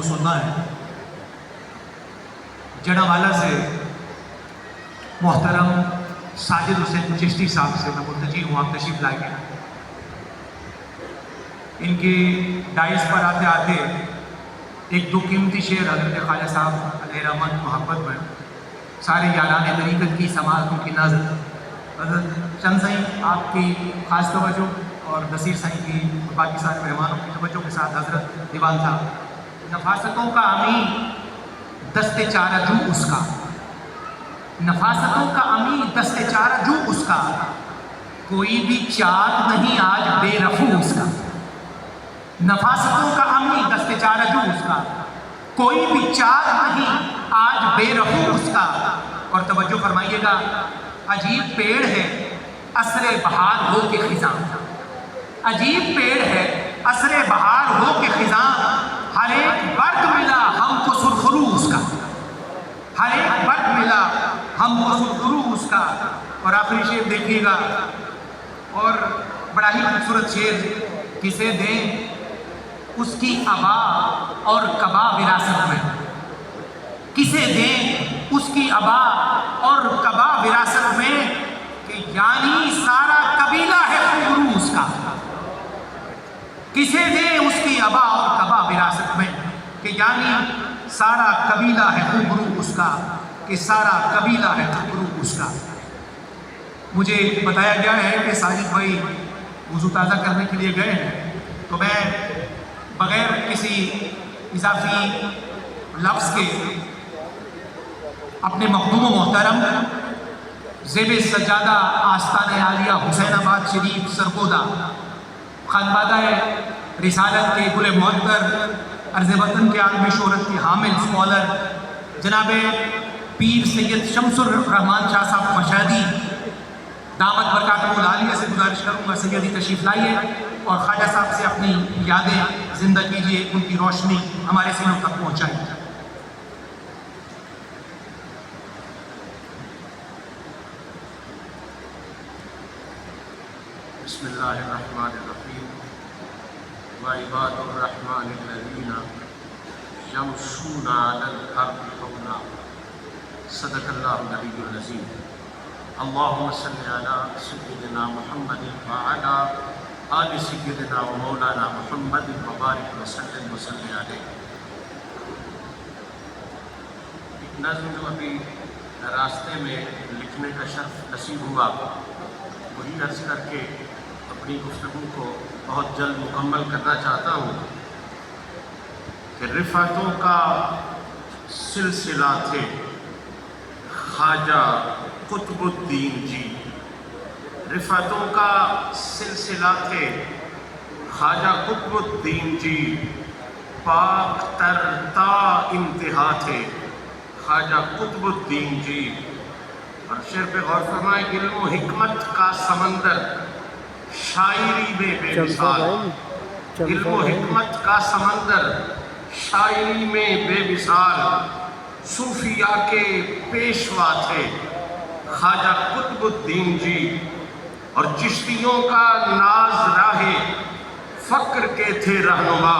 کو سننا ہے۔ جڑاوالا سے محترم ساجد حسین چشتی صاحب سے میں ملتجی ہوں آپ تشریف لائیں گے۔ ان کی ڈائز پر آتے آتے ایک دو قیمتی شعر حضرت خواجہ صاحب علیہ رحمت محبت میں سارے یاران طریقت کی سماعتوں کی نظر حضرت چند سائیں آپ کی خاص توجہ اور نصیر سائیں کی باقی سارے مہمانوں کی توجہ کے ساتھ حضرت دیوان صاحب۔ نفاستوں کا امین دست چارہ جو اس کا، نفاستوں کا امین دست چارہ جو اس کا، کوئی بھی چاک نہیں آج بے رفو اس کا۔ نفاستوں کا امین دست چارہ جو اس کا، کوئی بھی چاک نہیں آج بے رفو اس کا۔ اور توجہ فرمائیے گا، عجیب پیڑ ہے عصر بہار ہو کے خزاں، عجیب پیڑ ہے عصر بہار ہو کے خزاں، ہر ایک برگ ملا ہم کو سرخرو اس کا، ہر ایک برگ ملا ہم کو سرخرو اس کا۔ اور آخری شعر دیکھیے گا، اور بڑا ہی خوبصورت شعر، کسے دیں اس کی ابا اور کبا وراثت میں، کسے دیں اس کی ابا اور کبا وراثت میں، کہ یعنی سارا قبیلہ ہے خوبرو اس کا۔ کسے دیں اس کی ابا اور کبا وراثت میں، کہ یعنی سارا قبیلہ ہے خوبرو اس کا، کہ سارا قبیلہ ہے خوبرو اس کا۔ مجھے بتایا گیا ہے کہ ساجد بھائی وضو تازہ کرنے کے لیے گئے ہیں، تو میں بغیر کسی اضافی لفظ کے اپنے مخدوم و محترم زیب سجادہ آستانہ عالیہ حسین آباد شریف سرگودا خانبادہ رسالت کے گل معطر عرض وطن کے عالم شہرت کے حامل اسکالر جناب پیر سید شمس الرحمان شاہ صاحب مشہدی دامت برکاتہ العالیہ سے گزارش کروں گا سیدی تشریف لائیے اور خواجہ صاحب سے اپنی یادیں زندہ کیجیے، ان کی روشنی ہمارے سینوں تک پہنچائیے۔ بسم اللہ الرحمن الرحیم وعباد الرحمن الذین یمشون علی الارض ہونا، صدق اللہ العلی العظیم۔ اللہم صلی علی سیدنا محمد وعلی آل سیدنا و مولانا محمد وبارک وسلم وصلی علیہ۔ ایک نظم جو ابھی راستے میں لکھنے کا شرف نصیب ہوا، وہی عرض کر کے اپنی گفتگو کو بہت جلد مکمل کرنا چاہتا ہوں کہ رفعتوں کا سلسلہ تھے خواجہ قطب الدین جی، رفعتوں کا سلسلہ تھے خواجہ قطب الدین جی، پاک تر تا انتہا تھے خواجہ قطب الدین جی۔ اور شعر پہ غور فرمائیں، علم و حکمت کا سمندر شاعری میں بے مثال، علم و حکمت کا سمندر شاعری میں بے مثال، صوفیاء کے پیشوا تھے خواجہ قطب الدین جی۔ اور چشتیوں کا ناز راہ فقر کے تھے رہنما،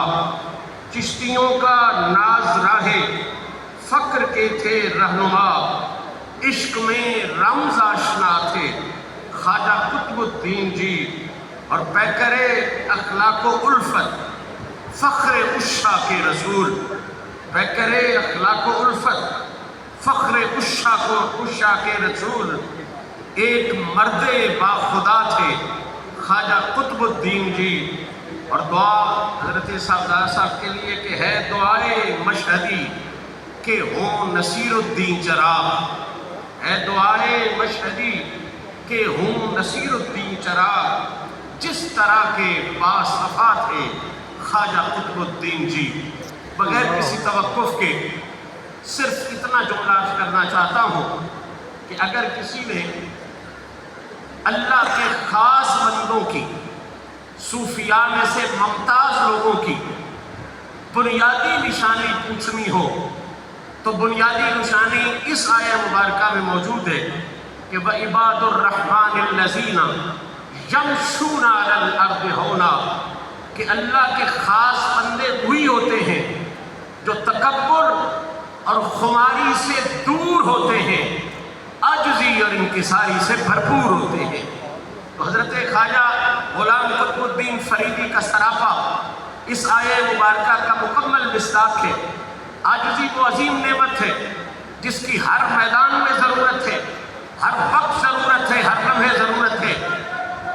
چشتیوں کا ناز راہ فقر کے تھے رہنما، عشق میں رمز آشنا تھے خواجہ قطب الدین جی۔ اور پیکر اخلاق و الفت فخر عشاق کے رسول، پیکر اخلاق و الفت فخر عشاق کے رسول، ایک مرد باخدا تھے خواجہ قطب الدین جی۔ اور دعا حضرت صاحبزادہ صاحب کے لیے کہ ہے دعائے مشہدی کہ ہوں نصیر الدین چراغ، ہے دعائے مشہدی کہ ہوں نصیر الدین چراغ، جس طرح کے باصفا تھے خواجہ قطب الدین جی۔ بغیر کسی توقف کے صرف اتنا جملہ عرض کرنا چاہتا ہوں کہ اگر کسی نے اللہ کے خاص بندوں کی، صوفیاء میں سے ممتاز لوگوں کی بنیادی نشانی پوچھنی ہو تو بنیادی نشانی اس آیہ مبارکہ میں موجود ہے کہ وَعِبَادُ الرَّحْمَنِ الَّذِينَ يَمْشُونَ عَلَى الْأَرْضِ هَوْنًا، کہ اللہ کے خاص بندے وہی ہوتے ہیں جو تکبر اور خماری سے دور ہوتے ہیں، عاجزی اور انکساری سے بھرپور ہوتے ہیں۔ تو حضرت خواجہ غلام قطب الدین فریدی کا سراپا اس آیہ مبارکہ کا مکمل مصداق ہے۔ عاجزی وہ عظیم نعمت ہے جس کی ہر میدان میں ضرورت ہے، ہر وقت ضرورت ہے، ہر لمحے ضرورت ہے۔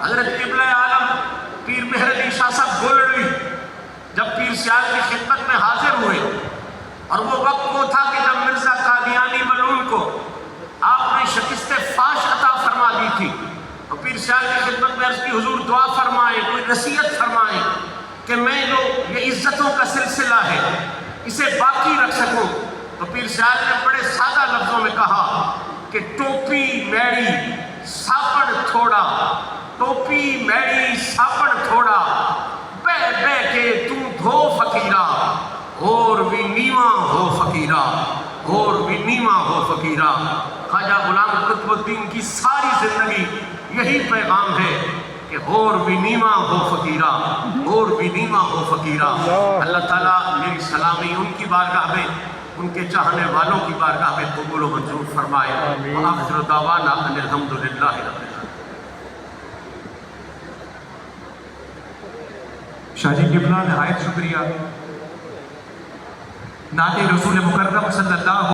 حضرت قبلہ عالم پیر مہر علی شاہ صاحب گولڑوی جب پیر سیال کی خدمت میں حاضر ہوئے، اور وہ وقت وہ تھا کہ جب مرزا قادیانی ملعون کو آپ نے شکست فاش عطا فرما دی تھی، تو پیر سیال کی خدمت میں عرض کی حضور دعا فرمائیں، کوئی نصیحت فرمائیں کہ میں جو یہ عزتوں کا سلسلہ ہے اسے باقی رکھ سکوں۔ تو پیر سیال نے بڑے سادہ لفظوں میں کہا کہ ٹوپی میڑی ساپڑ تھوڑا، ٹوپی میڑی ساپڑ تھوڑا، بے بے کے تم دھو فقیرہ، اور بھی نیواں ہو فقیرہ، اور بھی نیواں ہو فقیرہ۔ خواجہ غلام قطب الدین کی ساری زندگی یہی پیغام ہے کہ اور بھی نیواں ہو فقیرہ، اور بھی نیواں ہو فقیرہ۔ اللہ تعالیٰ میری سلامی ان کی بارگاہ میں، ان کے چاہنے والوں کی بارگاہ میں قبول و منظور فرمائے۔ وآخر دعوانا ان الحمدللہ رب العالمین۔ شاہ جی قبلہ نہایت شکریہ۔ نعت رسول مکرم صلی اللہ